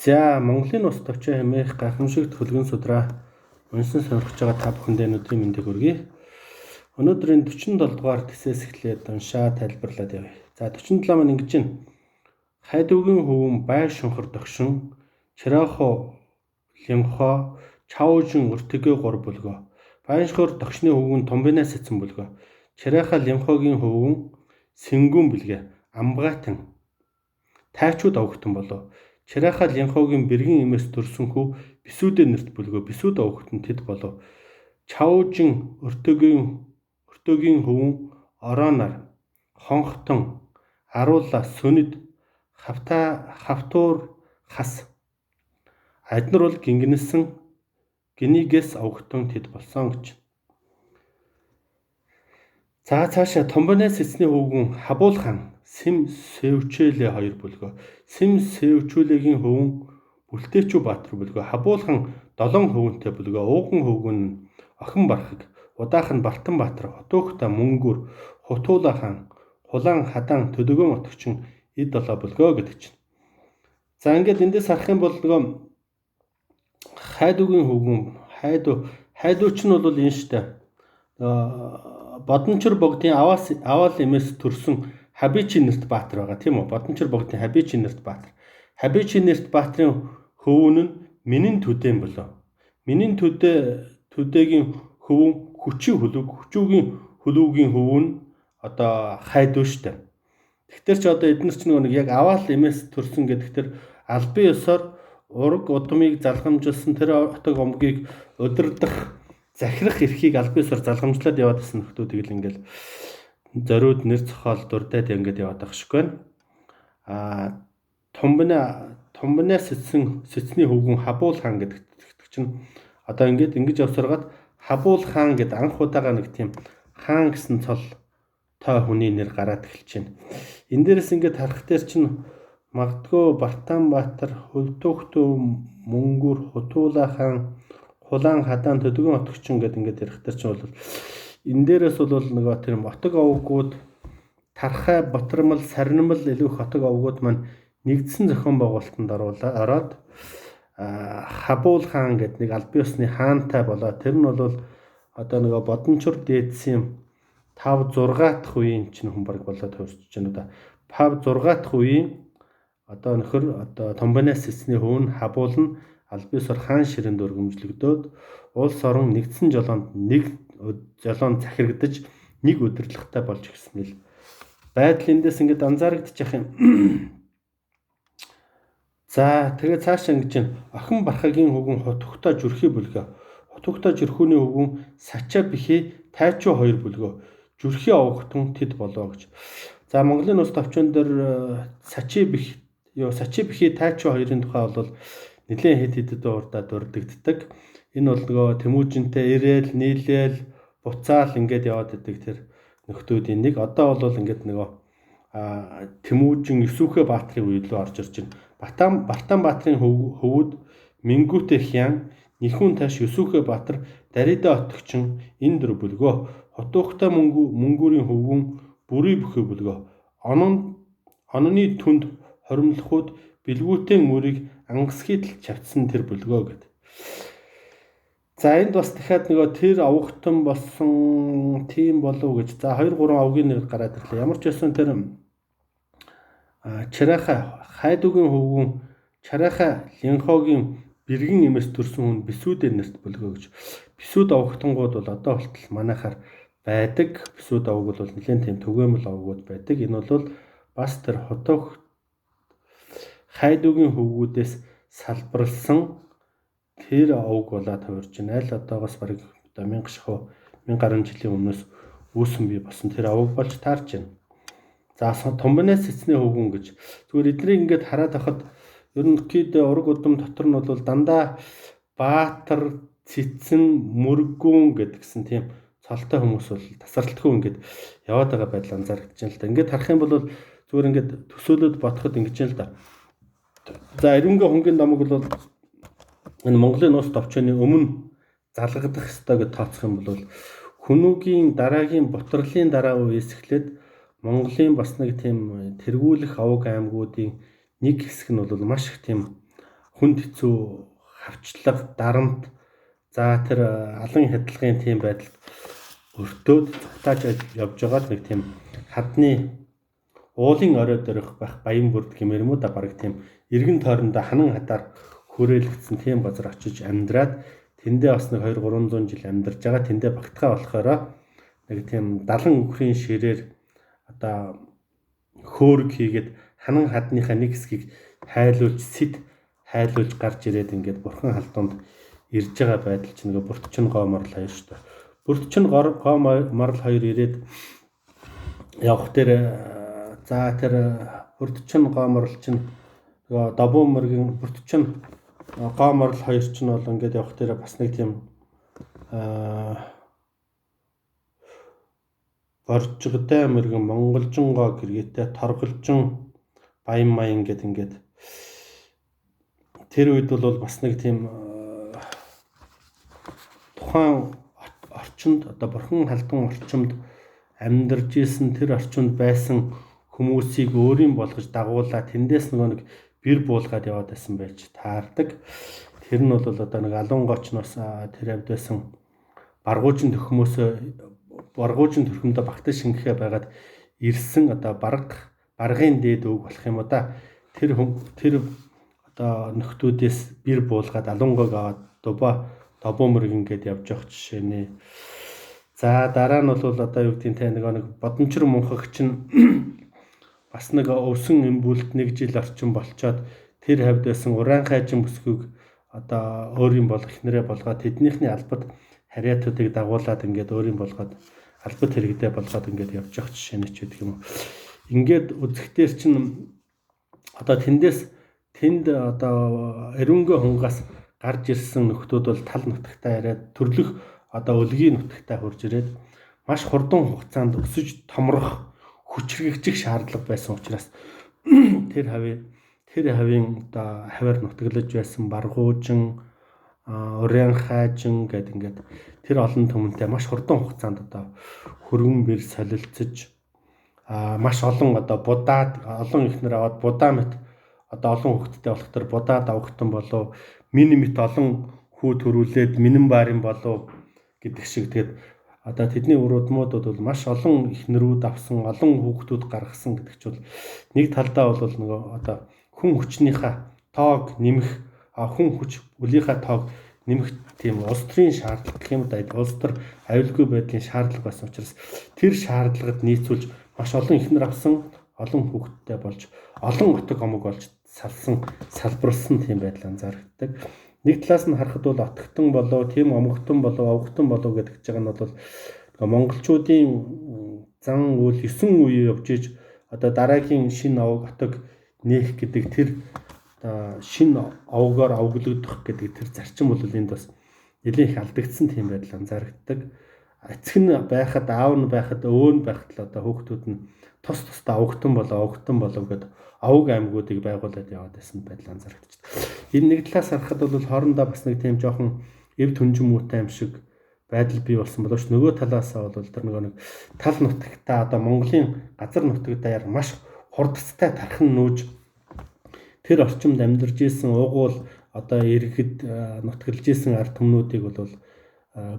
За Монголын ус товчоо хэмээх гайхамшигт хөлгөн судраа уншсан сонирхож байгаа та бүхэндээ өдрийн мэндийг хүргэе. Өнөөдрийн 47 дугаар тэсээс эхлээд уншаа тайлбарлаад явъя. За 47 маань ингэж байна. Хайдуугийн хөвөн байр шунхар догшин, чирахо лимхо, чаужин өртөгөө гур бүлгөө. Байр шунхар догшны хөвгөн томбинаас эцэн бүлгөө. Чираха лимхогийн хөвгөн сэнгүүн бэлгээ. Амгаатан тайчууд авахтан болов. Чираха линхогийн бэргэн эмээс төрсөн хүү бисүүдэ нэрт бүлгөө. Бисүүд авахтан тэд болов. Чаужин өртөгийн хөвөн ороонар, хонхтон, аруула, сүнэд, хавтуур хас. Аднар бол гингэнсэн гинигээс авахтан тэд болсон гэж. За цаашаа томбонаас эцний хөвгөн Хабуул хаан Сэм Сэвчээлээ 2 бүлгөө. Сэм Сэвчүүлэгийн хөвгөн Бүлтээчүү Баатар бүлгөө. Хабуул хаан 7 хөвгөнтэй бүлгөө. Ууган хөвгөн охин бархаг. Удаагх нь Бартан Баатар, Хотоогта Мөнгүр, Хутуула хаан, Хулаан Хадаан Төдөгөн отогчин эд 7 бүлгөө гэдэг чинь. За ингээд эндээс харах юм бол нөгөө хайдуугийн хөвгөн хайдууч нь бол энэ штэ. Бодончор богдын аваал эмээс төрсөн Хабичи нэрт Баатар байгаа тийм үү? Бодончор богдын Хабичи нэрт Баатар. Хабичи нэрт Баатарын хөвөн нь Минийн төдөөн болов. Минийн төдөөгийн хөвөн хүчүүгийн хөлөвгийн хөвөн одоо хайдуу штэ. Тэгэхээр ч одоо эдгээр ч нэг яг аваал эмээс төрсөн гэдэгтэр албан ёсоор ураг удмыг залгамжилсан тэр отог омгийг удирдах захирах эрхийг албан ёсоор залгамжлаад яваад гэсэн нөхдүүдийг л ингээл зориуд нэр цохол дурдаад ингээд яваад байгаа шиг байна. Томбонаас сэцний хөвгөн Хабуул хаан гэдэг чинь одоо ингэж явсаргаад Хабуул хаан гэд анх удаага нэг тийм хаан гэсэн цол той хүний нэр гараад эхэлж байна. Энэ дээрээс ингээд харах дээр чинь магадгүй Бартан Баатар, Хөлтөөгтөө Мөнгүр, Хутуула хаан, Хулаан Хадаан Төдөгөн отогчин гэдэг ингээд ярих дээр чинь бол энэ дээрээс бол нөгөө тэр отог овгууд Тархай, Батармал, Сарнимал илүү их отог овгууд маань нэгдсэн зохион байгуулалтанд ороод Хабуул хаан гэдэг нэг албан ёсны хаантай болоод тэр нь бол одоо нөгөө Бодончор дээдсийн 5 6 дахь үеийн чинь хүн баг болоод хувирч байна да. 5 6 дахь үеийн одоо нөхөр одоо Томбонаас эцний хөвн Хабуул нь албан ёсоор хаан ширэнд өргөмжлөгдөөд улс орон нэгдсэн жолоонд захирагдаж нэг удирдлагатай болж гисэн л байдал эндээс ингээд анзаарэгдчих юм. За тэгээ цаашаа ингэж байна. Охин бархагийн хөвгөн Хотогтой Зүрхий бүлгөө. Хотогтой Зүрхүүний хөвгөн Сачаа Бихи Тайчуу 2 бүлгөө. Зүрхий авахтан тэд болоо гэж. За Монголын ус товчон дээр Сачаа Бихи Тайчуу 2-ын тухай бол нэлээд хэд урдаад урддагддаг. Энэ бол нөгөө Тэмүүжинтэй ирээл, нийлээл, буцаал ингээд яваад идэг тэр нөхдүүдийн нэг. Одоо бол ингээд нөгөө Тэмүүжин Юсүхэ Баатрын үед рүү орж ирж байна. Бартан Баатрын хөвөд Мингүтэ хян, Нихүүн тааш Юсүхэ Баатар, Дарида отогчин энэ 4 бүлгөө. Хотоогта Мөнгүрийн хөвгөн Бүрий бүхий бүлгөө. Ононы түнд хоримлохууд бэлгүүтэн мөрийг ангасхийдл чавцсан тэр бүлгөө гэдэг. За энд бас дахиад нөгөө тэр авахтан болсон тийм болов гэж. За 2 3 авгийн нэр гараад ирлээ. Ямар ч байсан тэр Чираха хайдуугийн хөвгөн Чираха линхогийн бэргэн эмээс төрсөн хүн бисүүдэ нэрт бүлгөө гэж. Бисүүд авахтангууд бол одоо болтол манайхаар байдаг. Бисүүд аваг бол нэлээд тийм түгээмэл авагуд байдаг. Энэ бол бас тэр хотог хайдуугийн хөвгүүдээс салбарлсан тэр аваг болоод хувирж байна. Аль одоогоос бараг 1000 гаруй жилийн өмнөөс үүсэн бий болсон тэр аваг болж таарч байна. За Томбонаас эцний хөвгөн гэж. Зүгээр эднийг ингээд хараад байхад ерөнхийдөө ураг удам дотор нь бол дандаа Баатар, Цэцэн, Мөргүүн гэдгсэн тийм цолтой хүмүүс бол тасралтгүй ингээд яваад байгаа байдал анзаарэгдэж байна л да. Ингээд харах юм бол зүгээр ингээд төсөөлөд бодоход ингэж юм л да. За Эренгийн хонгийн намаг бол энэ Монголын ус товчооны өмнө залгагдах ёстой гэж тооцох юм бол Хүнүүгийн дараагийн Бутарлын дараа үеэс эхлээд Монголын бас нэг тийм тэргүүлэх аваг аймагуудын нэг хэсэг нь бол маш их тийм хүнд хэцүү хавчлага, дарамт, за тэр алан хядлагын тийм байдалд өртөөд цогтааж явж байгаа нэг тийм хадны уулын орой дөрөх байх баян бүрд гэмээр юм уу да бараг тийм эргэн тойрондоо ханан хадаар хүрээлэгдсэн тийм газар очиж амьдраад тэндээ бас нэг 200-300 жил амьдарч байгаа. Тэндээ багтахаа болохоор нэг тийм 70 үхрийн ширээр одоо хөөрг хийгээд ханан хадныхаа нэг хэсгийг хайлуулж гарч ирээд ингээд бурхан халдуунд ирж байгаа байдал чинь нөгөө Бүртчин гоо морл хоёр шүү дээ. Бүртчин гоо морл хоёр ирээд явах дээр за тэр Бүртчин гоо морл чинь нөгөө Добуумөргийн Бүртчин гоо морл хоёр чинь бол ингээд явах дээр бас нэг тийм Боржигдай мөргөн Монголжин гоо гэргээтэй торголжин баян маян гэд ингээд тэр үед бол бас нэг тийм тухайн орчинд одоо бурхан халдун орчинд амьдарч исэн тэр орчинд байсан хүмүүсийг өөрийн болгож дагуулаад тэндээс нэг бэр буулгаад яваад байсан байж таардаг. Тэр нь бол одоо нэг алуун гоочноос тэр авд байсан баргуужин төрхөмдө багтаж шингэхэ байгаад ирсэн одоо баргын дээд үг болох юм уу да. Тэр одоо нөхдүүдээс бэр буулгаад алунгог аваад Добуумөргөн гээд явж явах жишээ нэ. За дараа нь бол одоо юу гэдгийг те нэг бодомчор мөнхөг чинь бас нэг өвсөн эмбүүлд 1 жил орчим болцоод тэр хавьд байсан уран хайжин бүсгүйг одоо өөрийн болох ихнэрээ болгоод тэднийхний албад хариатуудыг дагуулад ингээд өөрийн болгоод албад хэрэгдээ болгоод ингээд явж явах жишээ нь ч гэдэг юм уу. Ингээд үзэхтэр чинь одоо тэнд одоо эрүүнгээ хунгаас гарч ирсэн нөхдүүд бол тал нутагтаа яриад төрлөх одоо өлгийн нутагтаа хурж ирээд маш хурдан хугацаанд өсөж томрох хүчрэгжих шаардлага байсан учраас тэр хавийн одоо хавар нутаглаж байсан баргуужин уран хайжин гэд ингээд тэр олон түмэнтэй маш хурдан хугацаанд одоо хөргөн бэр солилцож маш олон одоо будаад олон ихнэр аваад будаа мэт одоо олон хүүхэдтэй болох төр будаад авахтан болов мини мэт олон хүү төрүүлээд минэн баарын болов гэдэг шиг тэгээд одоо тэдний уруудмуудад бол маш олон ихнэрүүд авсан олон хүүхдүүд гаргасан гэдэг чинь нэг талдаа бол нөгөө одоо хүн хүчнийхээ тоог нэмэх хүн хүч үлийнхээ тоог нэмэх тийм улс төрийн шаардлага гэх юм да улс төр аюулгүй байдлын шаардлага байсан учраас тэр шаардлагад нийцүүлж маш олон ихнэр авсан олон хүүхэдтэй болж олон отог омог болж салбарлсан тийм байдал анзаарэгддэг. Нэг талаас нь харахад бол отогтон болов, тийм омогтон болов, овгтон болов гэдэг ч байгаа нь бол монголчуудын зан үйл 9 үе явж иж одоо дараагийн шинэ отог нээх гэдэг тэр шинэ овгоор овглогдох гэдэг тэр зарчим бол энд бас нэлээд их алдагдсан тийм байдал анзаарэгддэг. Эцэг нь байхад, аав нь байхад, өвөө нь байхад л одоо хүүхдүүд нь тусдаа овгтон болов гэдэг овг аймагуудыг байгуулад яваад байсан байдал анзаарэгдэж байна. Энэ нэг талаас харахад бол хоорондоо бас нэг тийм жоохон эв түнжин муутай юм шиг байдал бий болсон боловч нөгөө талаасаа бол тэр нэг тал нутагтаа одоо Монголын газар нутагтаа маш хурдцтай тархан нүүж тэр орчимд амьдарч исэн угуул одоо иргэд нутгалж исэн ард түмнүүдийг бол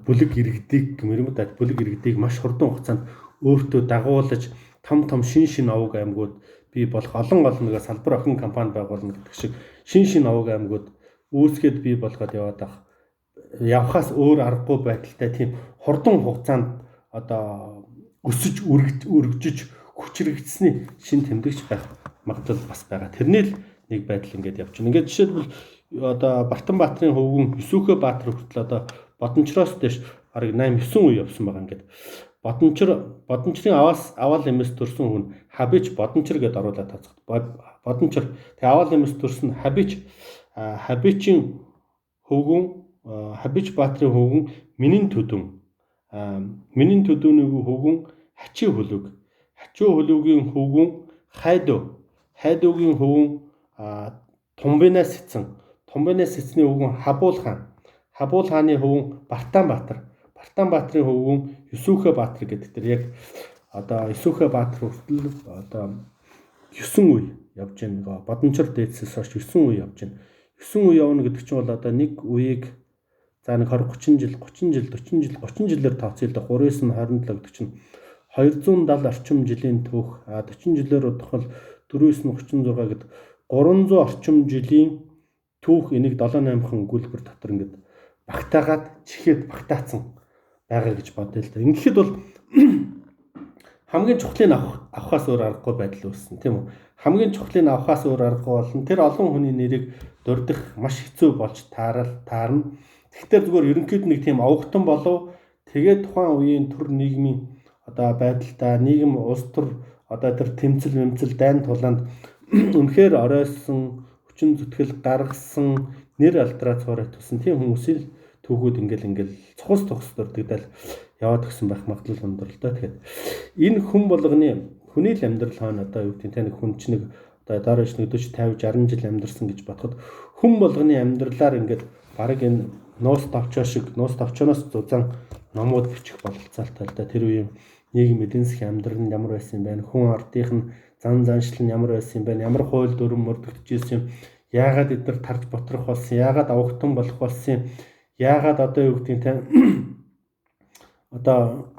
бүлэг иргэдийг гэмээр юм да бүлэг иргэдийг маш хурдан хугацаанд өөртөө дагуулж том шин овг аймагуд бий болох олон нэг салбар охин компани байгуулна гэдэг шиг шин овг аймагуд үүсгээд бий болгоод явхаас өөр аргагүй байдалтай тийм хурдан хугацаанд одоо өсөж өргөжж хүчрэгдсэний шин тэмдэгч байх магадлал бас байгаа. Тэрний л нэг байдал ингээд явж байна. Ингээд жишээлбэл одоо Бартанбаатарын хөвгүн Юсүхэ Баатар хүртэл одоо Бодончроос дэш бараг 8-9 үе явсан байгаа. Ингээд Бодончрын аваал эмээс төрсэн хүн Хабич Бодончр гэдээ оруулаад тооцоход Бодончр тэгээ аваал эмээс төрсэн Хабичийн хөвгүн Хабич Баатрын хөвгүн Минийн төдөөний хөвгүн Хачи хөлөгийн хөвгүн Хайдуугийн хөвгүн Тумбинаас эцний хөвгүн Хабуул хааны хөвгүн Бартанбаатарын хөвгүн Юсүхэ Баатар гэдэг тэр яг одоо Юсүхэ Баатар хүртэл одоо 9 үе явж байна. Бодончор дээдсээс хойш 9 үе явж байна. 9 үе явна гэдэг чинь бол одоо нэг үеийг за нэг 20 30 жилээр тооцъё л да 3-9 нь 27 гэдэг чинь 270 орчим жилийн түүх 40 жилээр удахвал 4-9 нь 36 гэдэг 300 орчим жилийн түүх энийг 7-8хан өгүүлбэр дотор ингээд багтаагаад чихээд багтаацсан байгаа гэж бодъё л да. Ингээд бол хамгийн чухлыг авахаас өөр аргагүй байдал үүссэн тийм үү. Хамгийн чухлыг авахаас өөр аргагүй болон тэр олон хүний нэрийг дурдах маш хэцүү болж таарна. Тэгэхээр зүгээр ерөнхийд нэг тийм овогтон болов тэгээд тухайн үеийн төр нийгмийн одоо байдалтай нийгэм улс төр одоо тэр тэмцэл дайн тулаанд үнэхээр оройсон хүчин зүтгэл гаргасан нэр алдраа цуурай тусан тийм хүмүүсийн түүхүүд ингээл цохос дурддагдал яваад гисэн байх магадлал өндөр л доо. Тэгэхээр энэ хүн болгоны хүний л амьдрал хаана одоо юу гэдэг нь нэг хүн чинь нэг одоо доош 40 50 60 жил амьдарсан гэж бодоход хүн болгоны амьдралаар ингээд баг энэ нуус товчоноос зузаан номууд бичих бололцоолтой л да. Тэр үеийн нийгэм эдийн засгийн амьдрал нь ямар байсан юм бэ? Хүн ардынх нь заншил нь ямар байсан юм бэ? Ямар хууль дүрм мөрдөгдөж юм? Яагаад эдгээр тарж ботрох болсон? Яагаад авахтан болох болсон? Яагаад одоо юу гэдэг нь одоо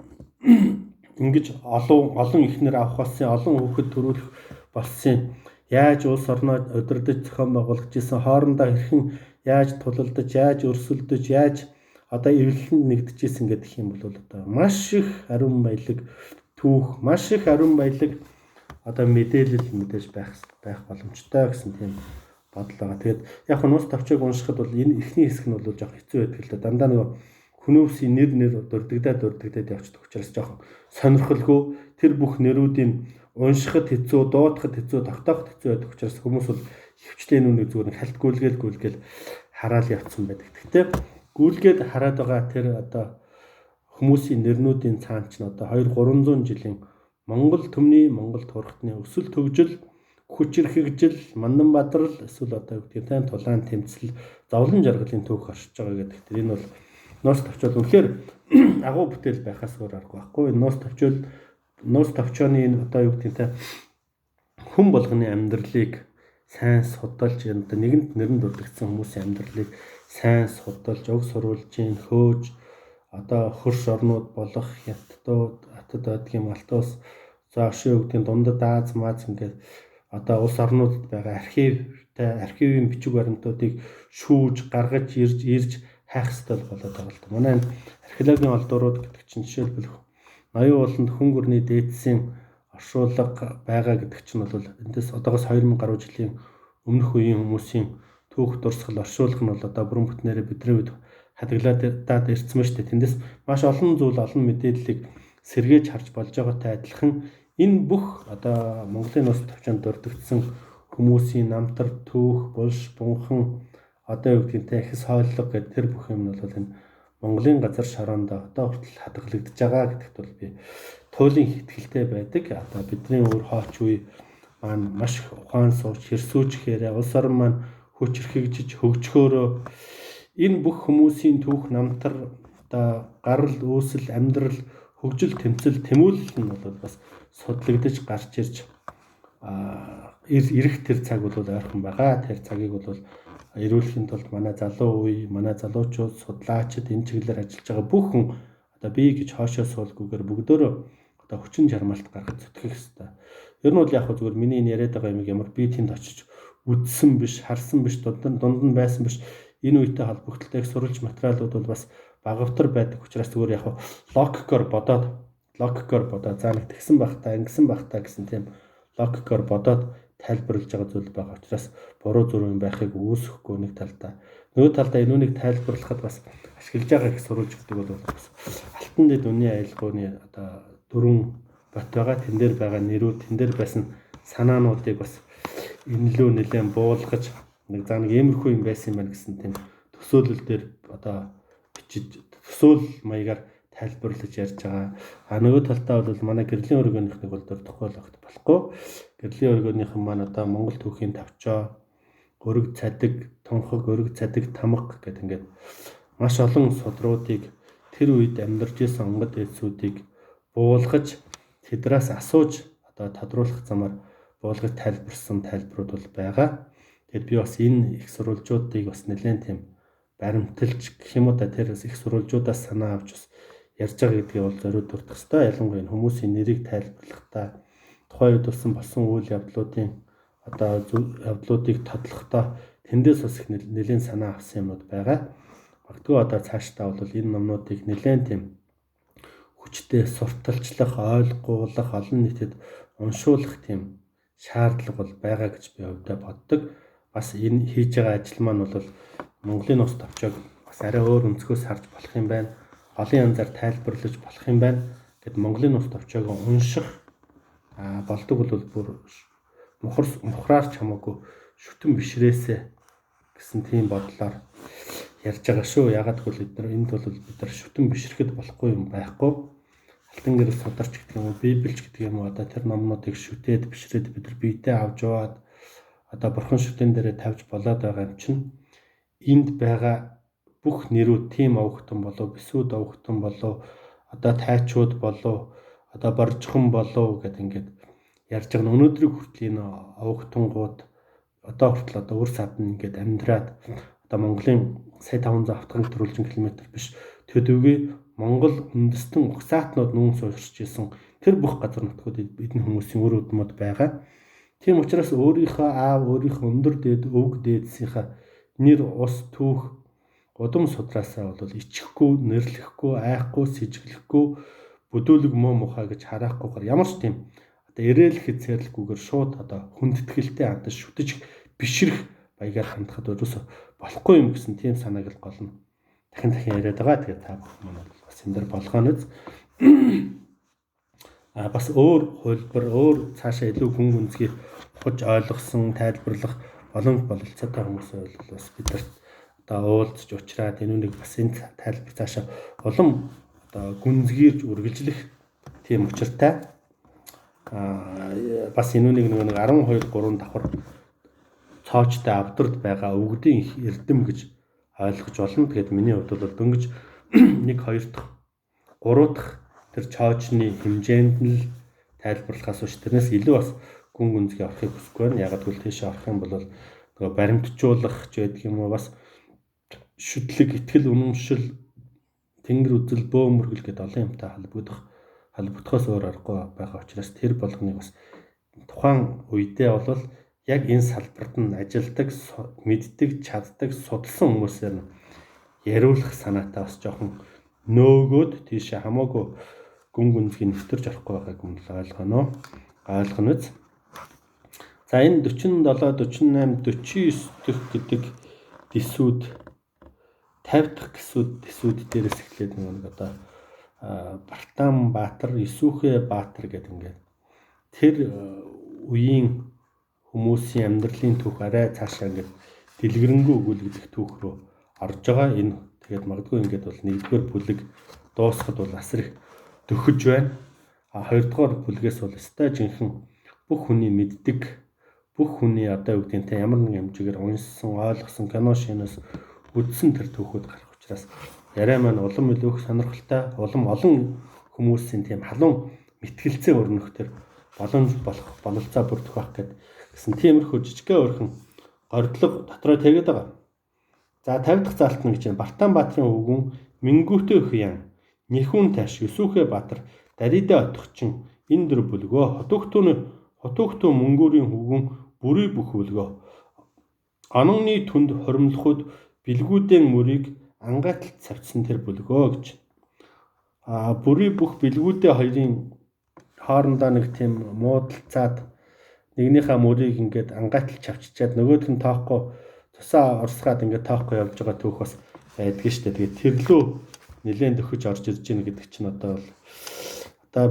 ингэж олон ихнэр авах болсон, олон хүүхэд төрүүлэх болсон. Яаж улс орноо удирдах зохион байгуулах гэсэн хоорондоо хэрхэн яаж тулалдаж, яаж өрсөлдөж, яаж одоо эвлэн нэгдэжсэн гэдэг юм бол одоо маш их ариун баялаг түүх, маш их ариун баялаг одоо мэдээлэл мэдээж байх боломжтой гэсэн тийм бодол байгаа. Тэгээд яг нь нуус тавчааг уншихад бол энэ эхний хэсэг нь бол жоох хэцүү байдаг л да. Дандаа нөгөө хүмүүсийн нэр дурддагдаад явчихдаг учраас жоох сонирхолгүй тэр бүх нэрүүдийн уншихад хэцүү, дуудахад хэцүү, тогтооход хэцүү байдаг учраас хүмүүс бол хөвчлээ нүг зүгээр нэг халт гүйлгээл хараал явцсан байдаг. Гэхдээ гүйлгээд хараад байгаа тэр одоо хүмүүсийн нэрнүүдийн цаан ч одоо 200-300 жилийн Монгол төмний Монгол турхтны өсөл төгжил, хүч ирхэгжил, мандан бадрал эсвэл одоо юу гэдэг нь тулаан тэмцэл, зовлон жаргалын түүх оршиж байгаа гэдэг. Тэр энэ бол нуус тавчвал үнэхээр агуу бүтээл байхаас өөр аргагүй байхгүй. Нуус тавчооны энэ одоо юу гэдэг нь хүн болгоны амьдралыг сайн судалж одоо нэгэнт нэрэн дурдгдсан хүмүүсийн амьдралыг сайн судалж, уг сурвалж, хөөж одоо хөрш орнууд болох хятадууд, атад байдгийн Малтуус, за шин үгдийн дундад Аз мааз ингээд одоо улс орнуудад байгаа архивын бичиг баримтуудыг шүүж, гаргаж ирж хайх ёстой болоод байгаа л да. Манай археологийн олдуурууд гэдэг чинь жишээлбэл 80 ууланд хүн гүрний дээдсийн оршуулга байгаа гэдэг чинь бол эндээс одоогоос 2000 гаруй жилийн өмнөх үеийн хүмүүсийн түүх дурсгал оршуулга нь бол одоо бүрэн бүтнээрээ бидний үед хадгалаад ирсэн мэт шүү дээ. Тэндээс маш олон зүйл, олон мэдээллийг сэргээж харж болж байгаатай адилхан энэ бүх одоо Монголын нуус тавчаанд дурддагдсан хүмүүсийн намтар, түүх, булш, бунхан одоо юу гэдгийг ихс хойллого гэдэг тэр бүх юм нь бол энэ Монголын газар шороонд одоо хүртэл хадгалагдаж байгаа гэдэгт бол би туйлын ихтгэлтэй байдаг. Одоо бидний өөр хооч үе маань маш ухаан сууч, хэрсүүчхээр улс орн маань хүч ирхэгжиж хөгжөхөөрөө энэ бүх хүмүүсийн түүх, намтар, одоо гарал, үүсэл, амьдрал, хөгжил, тэмцэл, тэмүүлэл нь бол бас судлагдаж гарч ирж ирэх тэр цаг бол ойрхон байгаа. Тэр цагийг бол эрүүлэхийн тулд манай залуу үе, манай залуучууд, судлаачид энэ чиглэлээр ажиллаж байгаа бүх хүн одоо би гэж хоошоо суулгүйгээр бүгдөө одоо хүчин чармаалт гаргаж зүтгэх хэрэгтэй. Ер нь бол яг зүгээр миний энэ яриад байгаа юм ямар би тэнд очиж үдсэн биш, харсан биш, дунд нь байсан биш. Энэ үетэй холбогдлолтой их сурвалж материалууд бол бас багавтар байдаг учраас зүгээр яг логикоор бодоод за нэг тэгсэн байх та, ингэсэн байх та гэсэн тийм логикоор бодоод тайлбарлаж байгаа зүйл байгаа учраас буруу зүрх юм байхыг үүсэхгүй нэг талдаа. Нөгөө талдаа энүүнийг тайлбарлахад бас ашиглаж байгаа их сурвалж гэдэг бол бас алтан дэд үнийн аялгауны одоо дөрвөн бот байгаа. Тэн дээр байгаа нэрүүд, тэн дээр байсан санаануудыг бас энэлүү нэлээд буулгаж нэг иймэрхүү юм байсан юм байна гэсэн тийм төсөөлөл дээр одоо бичиж төсөөл маягаар тайлбарлаж ярьж байгаа. Нөгөө талдаа бол манай гэрлийн өргөөнийх нэг бол дурдахгүй болохгүй. Гэрлийн өргөөнийхэн маань одоо Монгол түүхийн тавчаа, өрг цадиг, тунхаг, өрг цадиг, тамга гэдэг ингээд маш олон судруудыг тэр үед амьдарч исэн онгод эцүүдийг буулгаж тэднээс асууж одоо тодруулах замаар буулгаж тайлбарсан тайлбарууд бол байгаа. Тэгэд би бас энэ их сурвалжуудыг бас нэлээд тийм баримталж гэх юм уу та тэр их сурвалжуудаас санаа авч бас ярьж байгаа гэдгийг бол зориуд дурдах хэрэгтэй. Ялангуяа энэ хүмүүсийн нэрийг тайлбарлахдаа тухайн үед болсон үйл явдлуудын явдлуудыг тодлохдоо тэндээс бас их нэлээд санаа авсан юмнууд байгаа. Магадгүй цаашдаа бол энэ номнуудыг нэлээд тийм хүчтэй сурталчлах, ойлгуулах, олон нийтэд уншуулах тийм шаардлага бол байгаа гэж би хувьдаа боддог. Бас энэ хийж байгаа ажил маань бол Монголын ус товчоог бас арай өөр өнцгөөс харж болох юм байна. Олон янзаар тайлбарлаж болох юм байна. Гэт Монголын ус товчоог унших болдог бол бүр мухраарч хамаагүй шүтэн бишрээсэ гэсэн тийм бодлоор ярьж байгаа шүү. Ягаад гэвэл энд бол бид нар шүтэн бишрэхэд болохгүй юм байхгүй. Алтан гэрэл сударч гэдэг юм уу, Библич гэдэг юм уу тэр номнуудыг шүтээд бишрээд бид нар биетэй авч яваад бурхан шүтэн дээрээ тавьж болоод байгаа юм чинь энд байгаа бүх нэрүүд тийм овогтон болов, бисүүд овогтон болов, тайчууд болов, боржхон болов гэдэг ингээд ярьж байгаа. Өнөөдрийг хүртэл энэ овогтонгууд хүртэл үр садна ингээд амьдраад Монголын сая 500 автгын төрөлжин километр биш төдийгүй Монгол үндэстэн угсаатнууд нүүн суурьж исэн тэр бүх газар нутгуудад бидний хүмүүсийн үр өдмөд байгаа. Тийм учраас өөрийнхөө аав, өөрийнхөө өндөр дээд өвг дээдсийнхаа нэр ус түүх удам судраасаа бол ичихгүй, нэрлэхгүй, айхгүй, сэжиглэхгүй, бүдүүлэг муу мухаа гэж хараахгүйгээр ямар ч тийм эрээл хэцэрлэггүйгээр шууд хүндэтгэлтэй хандаж шүтэж бишрэх баягаар хандахад өөрөөсө болохгүй юм гэсэн тийм санааг л гол нь дахин яриад байгаа. Тэгээд та бүхэн маань бас энэ дэр болгоно үз. Бас өөр хөлбөр, өөр цаашаа илүү хүн гүнзгий ухаж ойлгосон, тайлбарлах боломж бололцоотой хүмүүс бол бас бидэрт уулзж уулзраад энүүнийг бас энэ тайлбар цаашаа улам гүнзгийрж үргэлжлэх тийм учиртай. Бас энүүнийг нэг 12 3 давхар цоочтой авдрад байгаа өвгдийн их эрдэм гэж ойлгож болно. Тэгээд миний хувьд бол дөнгөж 1 2 дахь 3 дахь тэр чоочны хэмжээнд нь л тайлбарлахаас биш тэрнээс илүү бас гүн гүнзгий орохыг хүсэхгүй байна. Яг гэвэл тийшээ орох юм бол нөгөө баримтжуулах ч байдаг юм уу бас шүтлэг, итгэл, үнэмшил, тэнгэр үзэл, бөөмөргөл гэдэг олон юмтай холбогдохоос өөр аргагүй байгаа учраас тэр болгоныг бас тухайн үедээ бол яг энэ салбарт нь ажилдаг, мэддэг, чаддаг, судалсан хүмүүсээр нь яриулах санаатай бас жоохон нөөгөөд тийшээ хамаагүй гүн гүнзгий нэвтэрч орохгүй байгааг юм л ойлгоно үз. За энэ 47, 48, 49 дэх гэдэг дэсүүд 50 дахь дэсүүд дээрээс эхлээд нэг Бартан Баатар, Исүхэ Баатар гэдэг ингээд тэр үеийн хүмүүсийн амьдралын түүх арай цаашаа ингээд дэлгэрэнгүй өгүүлэгдэх түүх рүү орж байгаа. Энэ тэгээд магадгүй ингээд бол 1-р бүлэг дуусахад бол асар их дөхөж байна. 2-р бүлгээс бол өстой жинхэнэ бүх хүний мэддэг, бүх хүний үгдэнтэй ямар нэгэн хэмжээгээр уншсан, ойлгосон, кино шинээс үдсэн тэр түүхүүд гарах учраас яриа маань улам илүү сонирхолтой, улам олон хүмүүсийн тийм халуун мэтгэлцээ өрнөх тэр боломж болох бололцоо бүрдэх байх гэсэн тиймэрхүү жижигхэн өөрхөн гордлого дотроо тэгээд байгаа. За 50 дахь заалт нь гэж байна. Бартан Баатрын өвгөн Мингүтэ хян Нэхүүн таш Юсүхэ Баатар Даридэ отгочин энэ дөр бүлгөө хотогтөө мөнгөрийн хөвгөн бүрий бүх бүлгөө анонны түнд хоримлоход бэлгүүдэн мөрийг ангайталд савцсан тэр бүлгөө гэж. Бүрий бүх бэлгүүдээ хоёрын хоорондоо нэг тийм муудалцаад нэгнийхээ мөрийг ингээд ангайталж авчичаад нөгөөх нь тоохгүй тусаа орсгаад ингээд тоохгүй явж байгаа түүх бас байдгийн шүү дээ. Тэгээд тэрлүү нэлээд дөхөж орж ирж байна гэдэг чинь одоо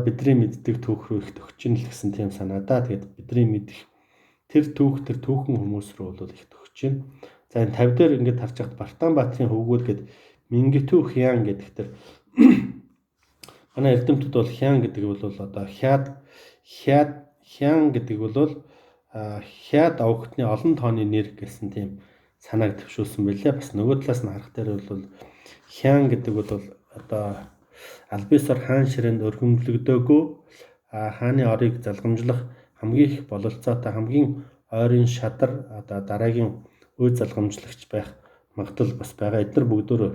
бидний мэддэг түүх рүү их төгч ин л гэсэн тийм санаа да. Тэгээд бидний мэдих тэр түүхэн хүмүүс рүү бол их төгч ин. За энэ 50 дээр ингээд харж хахад Бартан Баатрын хөвгүүд гээд Мингүтэ хян гэдэг тэр манай эрдэмтүүд бол хян гэдэг бол хян гэдэг бол хяд овогтны олон тооны нэр гэсэн тийм санааг төвшүүлсэн байлээ. Бас нөгөө талаас нь харах дээр бол хян гэдэг бол Албисар хаан ширээнд өргөмжлөгдөөгүй хааны орыг залгамжлах хамгийн их бололцоотой хамгийн ойрын шадар одоо дараагийн үе залгамжлагч байх магадлал бас байгаа. Эдгээр бүгдөө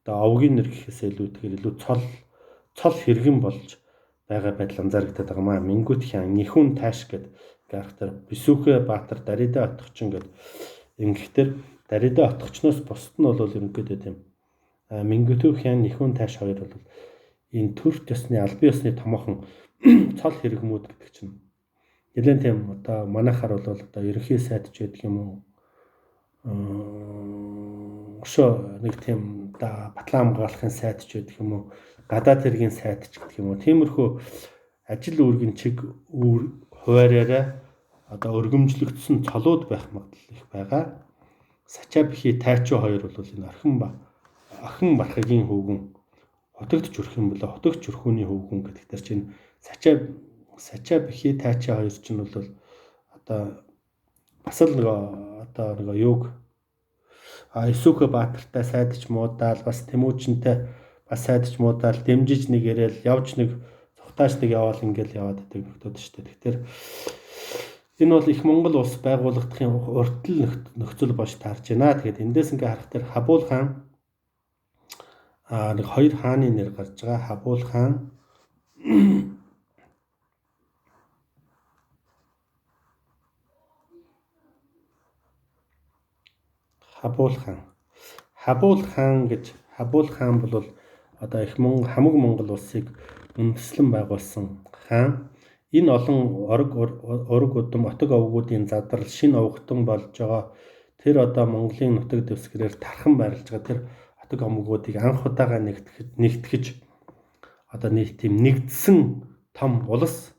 одоо овгийн нэр гэхээсээ илүү цол хэрэгэн болж байгаа байдал анзаарэгдэад байгаа маа. Мингүт хян Нэхүн тааш гэдэг гарахтар Бисүхэ Баатар Дарида отгочин гэдэг ингэхтэр Дарида отгочноос бусд нь бол ерөнхийдөө тийм Мингүтүү хян Нэхүн тааш хоёр бол энэ төрх ёсны албан ёсны томоохон цол хэрэгмүүд гэдэг чинь нэлээд тийм одоо манайхаар бол одоо ерөнхий сайд ч гэдэг юм уу өшөө нэг тийм батлан хамгаалахын сайд ч гэдэг юм уу гадаад хэргийн сайд ч гэдэг юм уу тиймэрхүү ажил үүргийн чиг хуваараараа одоо өргөмжлөгдсөн цолууд байх магадлал их байгаа. Сачаа бихи тайчуу хоёр бол энэ охин бархагийн хөвгүн хотогдож өрөх юм болоо хотогч өрхүүний хөвгүн гэдэг төр чинь сачаа бихи тайчаа хоёр чинь бол одоо бас л нөгөө юуг Исүхэ Баатартай сайдч муудаал бас Тэмүүчнтэй бас сайдч муудаал дэмжиж нэг ирээл явж нэг цухтааш нэг яваал ингээл яваад байдаг нөхдөд шүү дээ. Тэгэхээр энэ бол их Монгол улс байгуулагдахын уртл нөхцөл болж таарж байна. Тэгээд эндээс ингээ харах тэр Хабуул хаан нэг хоёр хааны нэр гарч байгаа. Хабуул хаан Хабуул хаан бол одоо их хамаг Монгол улсыг үндэслэн байгуулсан хаан. Энэ олон ураг удам отог овгуудын задрал шинэ овгтон болж байгаа. Тэр одоо Монголын нутаг дэвсгэрээр тархан байрлаж байгаа. Тэр отог овгуудыг анх удаага нэгтгэж одоо тийм нэгдсэн том улс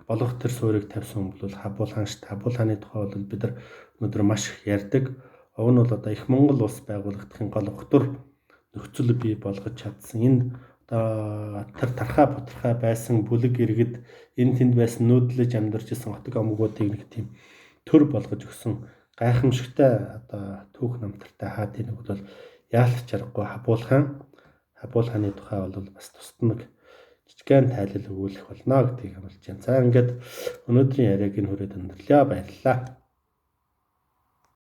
болох тэр суурийг тавьсан бол Хабуул хаан шүү дээ. Хабуул хааны тухай бол бид нар өнөөдөр маш их ярьдаг. Уг нь бол одоо их Монгол улс байгуулагдахын гол утга нөхцөл бий болгож чадсан. Энэ одоо тэр тархаа бутархаа байсан бүлэг иргэд энэ тэнд байсан нүүдлэж амьдарч исэн хотог омгуудыг нэг тийм төр болгож өгсөн гайхамшигтай одоо түүх намтартай хаадын нэг бол яалтч аргагүй Хабуул хааны тухай бол бас тусад нэг жижигхэн тайлал өгүүлэх болно гэдгийг амлаж байна. За ингээд өнөөдрийн яриаг энэ хүрээд өндөрлөө. Баярлалаа.